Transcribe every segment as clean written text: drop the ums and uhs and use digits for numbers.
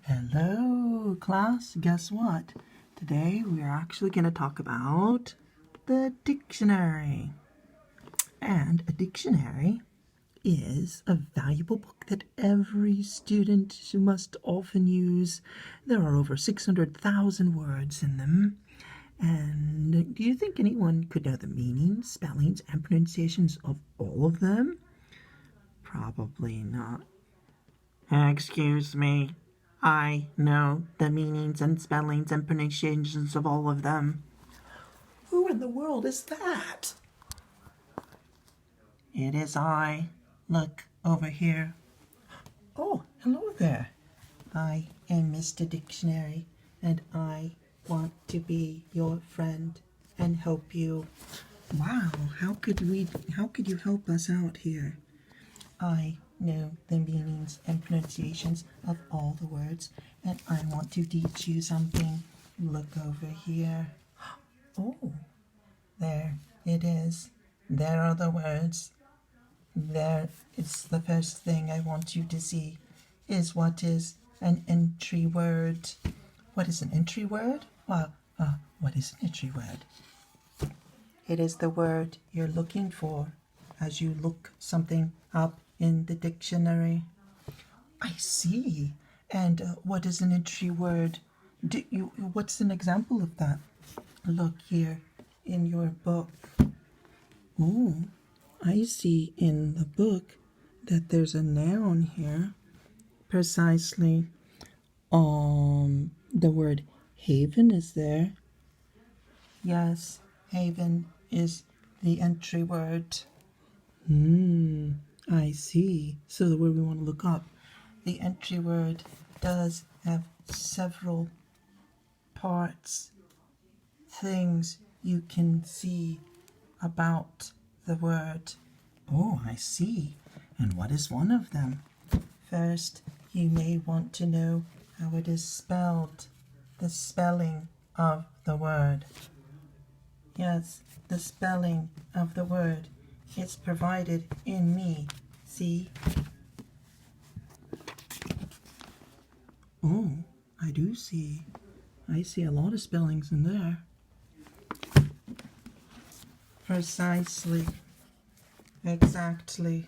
Hello, class. Guess what? Today we are actually going to talk about the dictionary. And a dictionary is a valuable book that every student must often use. There are over 600,000 words in them. And do you think anyone could know the meanings, spellings, and pronunciations of all of them? Probably not. Excuse me. I know the meanings and spellings and pronunciations of all of them. Who in the world is that? It is I. Look over here. Oh, hello there. I am Mr. Dictionary, and I want to be your friend and help you. Wow, how could you help us out here? I know the meanings and pronunciations of all the words, and I want to teach you something. Look over here. Oh, there it is. There are the words. There, it's the first thing I want you to see is what is an entry word. What is an entry word? Well, what is an entry word? It is the word you're looking for as you look something up in the dictionary. I see. And what is an entry word? What's an example of that? Look here in your book. Oh, I see in the book that there's a noun here. Precisely. The word haven is there. Yes, haven is the entry word. I see. So the word we want to look up. The entry word does have several parts, things you can see about the word. Oh, I see. And what is one of them? First, you may want to know how it is spelled, the spelling of the word. Yes, the spelling of the word. It's provided in me. See? Oh, I do see. I see a lot of spellings in there. Precisely. Exactly.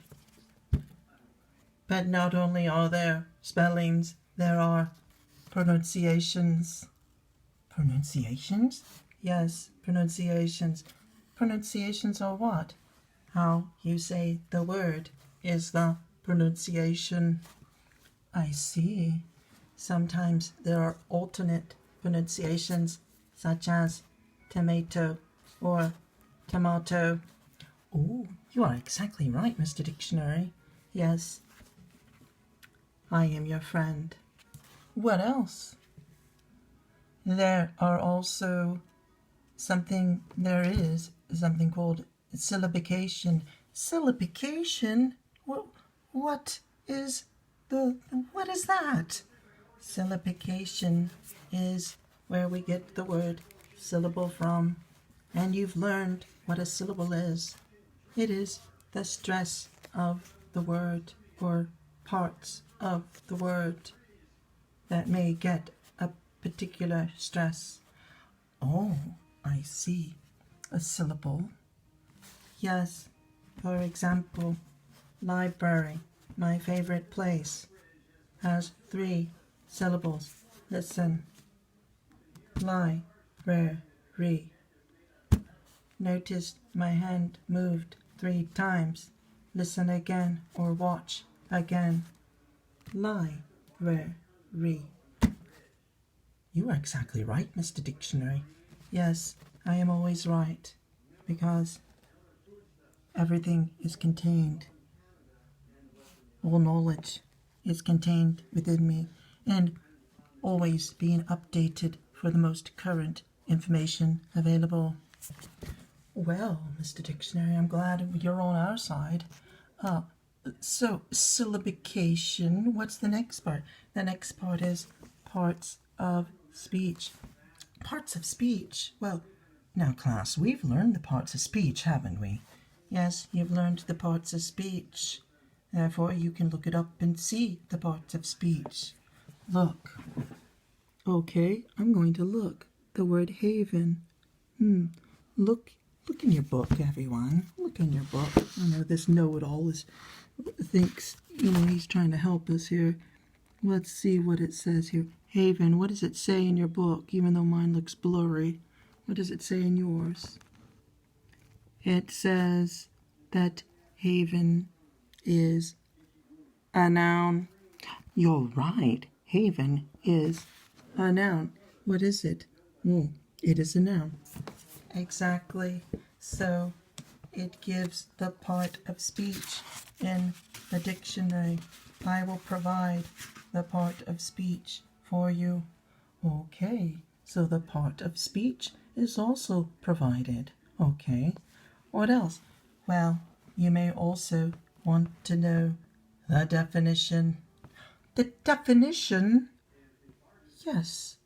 But not only are there spellings, there are pronunciations. Pronunciations? Yes, pronunciations. Pronunciations are what? How you say the word is the pronunciation. I see. Sometimes there are alternate pronunciations, such as tomato or tomato. Oh, you are exactly right, Mr. Dictionary. Yes, I am your friend. What else? There is something called syllabication. Syllabication? What is that? Syllabication is where we get the word syllable from. And you've learned what a syllable is. It is the stress of the word or parts of the word that may get a particular stress. Oh, I see. A syllable. Yes, for example, library, my favorite place, has 3 syllables. Listen. Library. Notice my hand moved 3 times. Listen again or watch again. Library. You are exactly right, Mr. Dictionary. Yes, I am always right, because everything is contained. All knowledge is contained within me, and always being updated for the most current information available. Well, Mr. Dictionary, I'm glad you're on our side. So, syllabication, what's the next part? The next part is parts of speech. Parts of speech? Well, now class, we've learned the parts of speech, haven't we? Yes, you've learned the parts of speech. Therefore, you can look it up and see the parts of speech. Look. Okay, I'm going to look. The word haven. Look in your book, everyone. Look in your book. I know this know-it-all thinks, he's trying to help us here. Let's see what it says here. Haven, what does it say in your book, even though mine looks blurry? What does it say in yours? It says that haven is a noun. You're right. Haven is a noun. What is it? It is a noun. Exactly. So it gives the part of speech in the dictionary. I will provide the part of speech for you. Okay, so the part of speech is also provided. Okay, what else? Well, you may also want to know the definition. The definition? Yes,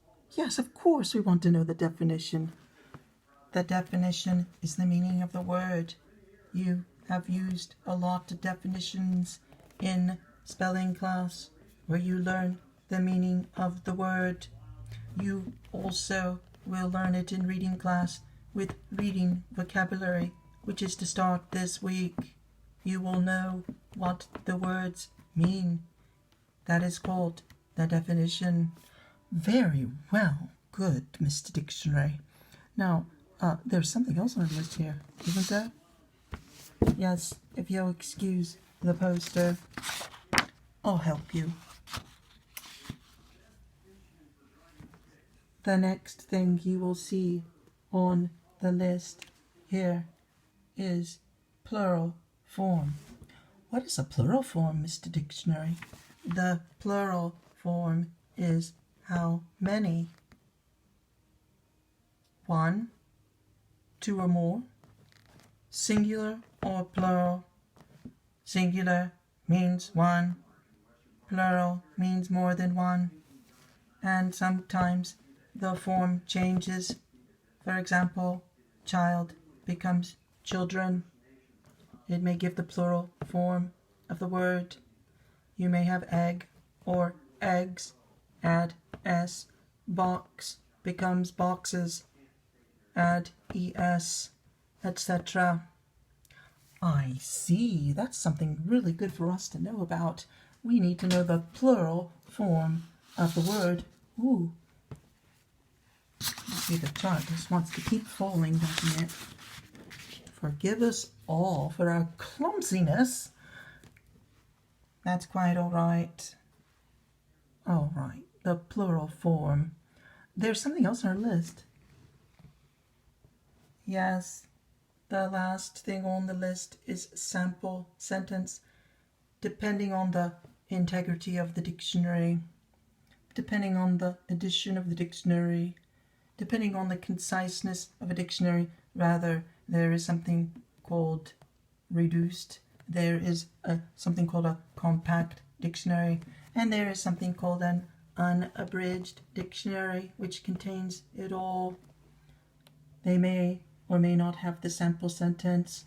of course we want to know the definition. The definition is the meaning of the word. You have used a lot of definitions in spelling class where you learn the meaning of the word. You also will learn it in reading class with reading vocabulary, which is to start this week. You will know what the words mean. That is called the definition. Very well. Good, Mr. Dictionary. Now, there's something else on the list here, isn't there? Yes, if you'll excuse the poster, I'll help you. The next thing you will see on the list here is plural form. What is a plural form, Mr. Dictionary? The plural form is how many. 1, 2 or more. Singular or plural. Singular means one. Plural means more than one. And sometimes the form changes. For example, child becomes children. It may give the plural form of the word. You may have egg or eggs. Add s. Box becomes boxes. Add es, etc. I see. That's something really good for us to know about. We need to know the plural form of the word. Ooh. See, the chart just wants to keep falling, doesn't it? Forgive us all for our clumsiness. That's quite all right. All right, the plural form. There's something else on our list. Yes, the last thing on the list is sample sentence. Depending on the integrity of the dictionary, depending on the edition of the dictionary, depending on the conciseness of a dictionary, rather, there is something called reduced, there is something called a compact dictionary, and there is something called an unabridged dictionary, which contains it all. They may or may not have the sample sentence.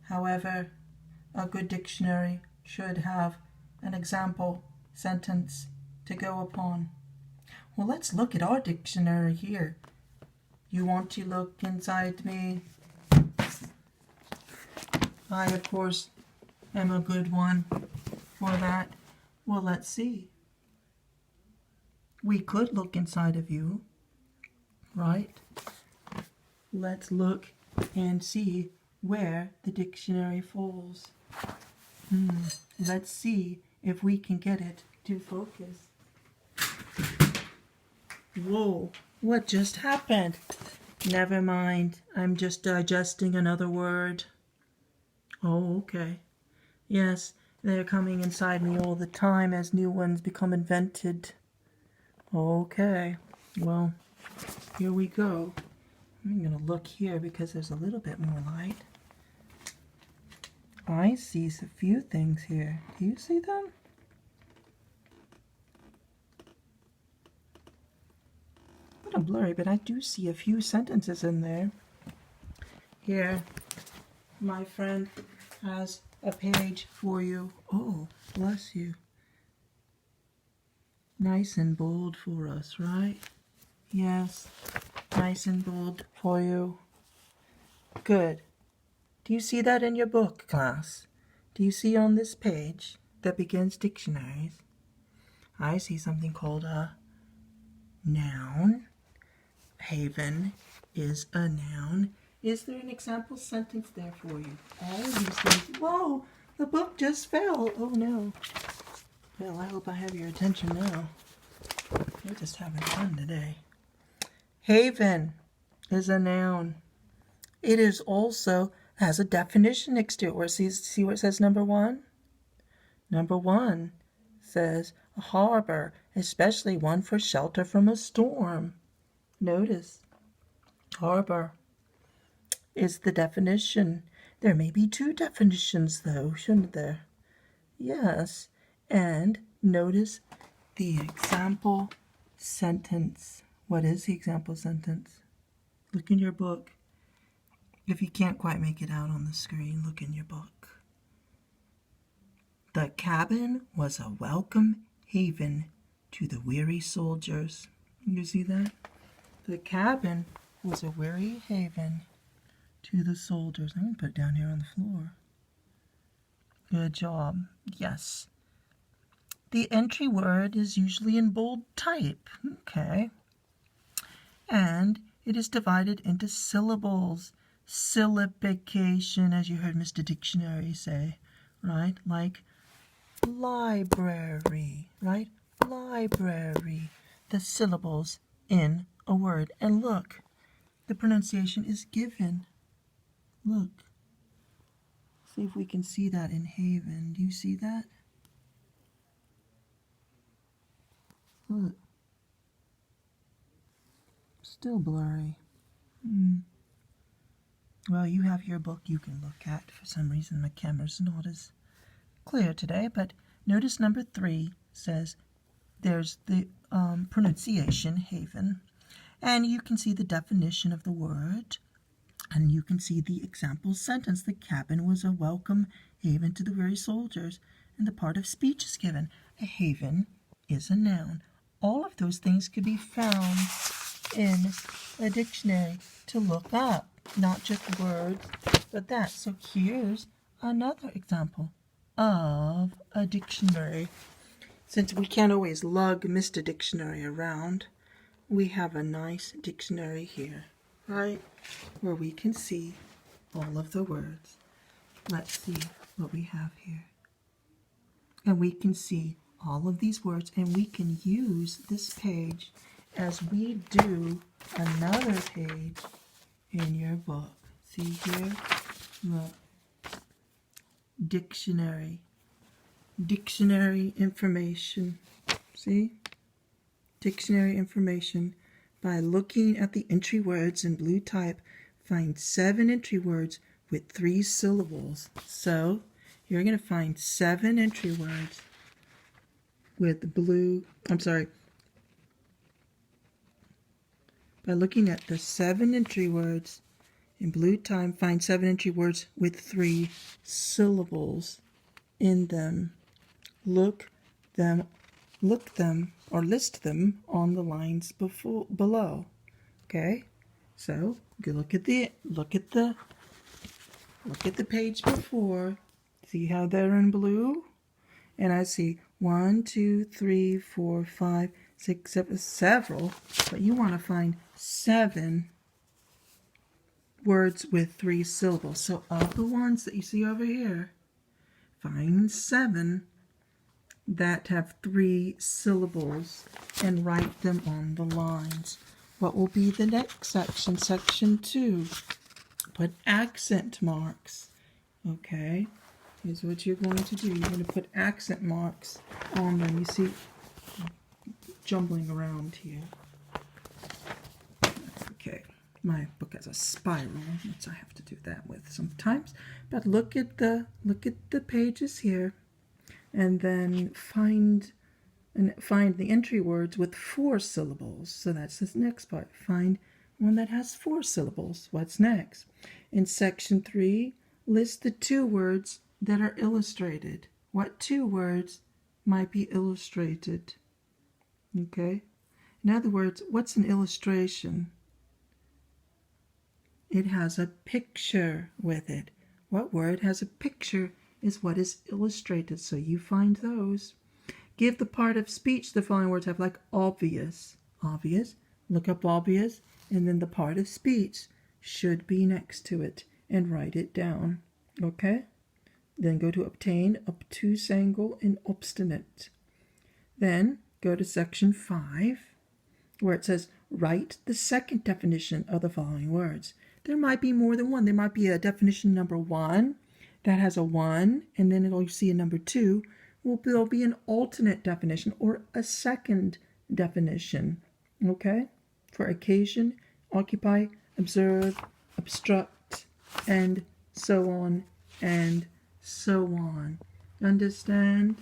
However, a good dictionary should have an example sentence to go upon. Well, let's look at our dictionary here. You want to look inside me? I, of course, am a good one for that. Well, let's see. We could look inside of you, right? Let's look and see where the dictionary falls. Let's see if we can get it to focus. Whoa, what just happened? Never mind, I'm just digesting another word. Oh, okay. Yes, they're coming inside me all the time as new ones become invented. Okay, well, here we go. I'm going to look here because there's a little bit more light. I see a few things here. Do you see them? A little blurry, but I do see a few sentences in there. Here, my friend has a page for you. Oh, bless you. Nice and bold for us, right? Yes, nice and bold for you. Good. Do you see that in your book, class? Do you see on this page that begins dictionaries? I see something called a noun. Haven is a noun. Is there an example sentence there for you? All these things. Whoa, the book just fell. Oh no. Well, I hope I have your attention now. We're just having fun today. Haven is a noun. It is also has a definition next to it. Where see where it says number one? Number one says a harbor, especially one for shelter from a storm. Notice, harbor is the definition. There may be two definitions though, shouldn't there? Yes, and notice the example sentence. What is the example sentence? Look in your book. If you can't quite make it out on the screen, look in your book. The cabin was a welcome haven to the weary soldiers. You see that? The cabin was a weary haven to the soldiers. I'm going to put it down here on the floor. Good job. Yes. The entry word is usually in bold type. Okay. And it is divided into syllables. Syllabication, as you heard Mr. Dictionary say, right? Like library, right? Library. The syllables in a word. And look, the pronunciation is given. Look. See if we can see that in Haven. Do you see that? Look. Still blurry. Well, you have your book you can look at. For some reason, my camera's not as clear today, but notice number 3 says there's the pronunciation, haven, and you can see the definition of the word, and you can see the example sentence. The cabin was a welcome haven to the weary soldiers, and the part of speech is given. A haven is a noun. All of those things could be found in a dictionary to look up. Not just words, but that. So here's another example of a dictionary. Since we can't always lug Mr. Dictionary around, we have a nice dictionary here, right? Where we can see all of the words. Let's see what we have here. And we can see all of these words, and we can use this page as we do another page in your book. See here? Look. Dictionary. Dictionary information. See? Dictionary information. By looking at the entry words in blue type, find 7 entry words with 3 syllables. So, you're going to find 7 entry words with blue, by looking at the 7 entry words in blue time, find 7 entry words with 3 syllables in them. Look them, or list them on the lines below. Okay, so look at the page before. See how they're in blue, and I see 1, 2, 3, 4, 5, 6, 7, several, but you want to find 7 words with 3 syllables. So of the ones that you see over here, find 7 that have 3 syllables and write them on the lines. What will be the next section? Section 2. Put accent marks. Okay, here's what you're going to do. You're going to put accent marks on them. You see, jumbling around here. Okay, my book has a spiral, which I have to do that with sometimes. But look at the pages here, and then find the entry words with 4 syllables. So that's this next part. Find one that has 4 syllables. What's next? In section 3, list the 2 words that are illustrated. What 2 words might be illustrated? Okay? In other words, what's an illustration? It has a picture with it. What word has a picture is what is illustrated, so you find those. Give the part of speech the following words have, like obvious. Obvious. Look up obvious, and then the part of speech should be next to it, and write it down. Okay? Then go to obtain, obtuse angle, and obstinate. Then go to section 5, where it says write the second definition of the following words. There might be more than one. There might be a definition number 1 that has a 1, and then you'll see a number 2. Well, there'll be an alternate definition or a second definition. Okay? For occasion, occupy, observe, obstruct, and so on and so on. Understand?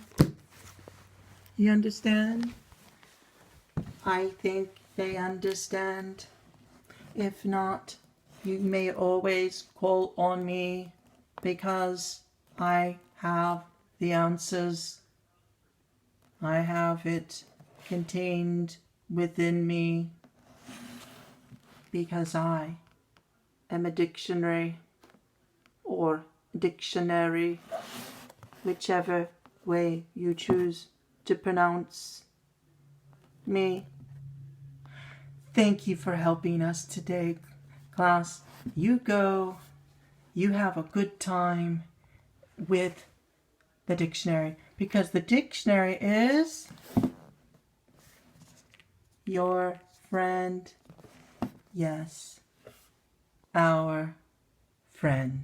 You understand? I think they understand. If not, you may always call on me because I have the answers. I have it contained within me because I am a dictionary or dictionary, whichever way you choose to pronounce me. Thank you for helping us today, class. You go. You have a good time with the dictionary, because the dictionary is your friend. Yes, our friend.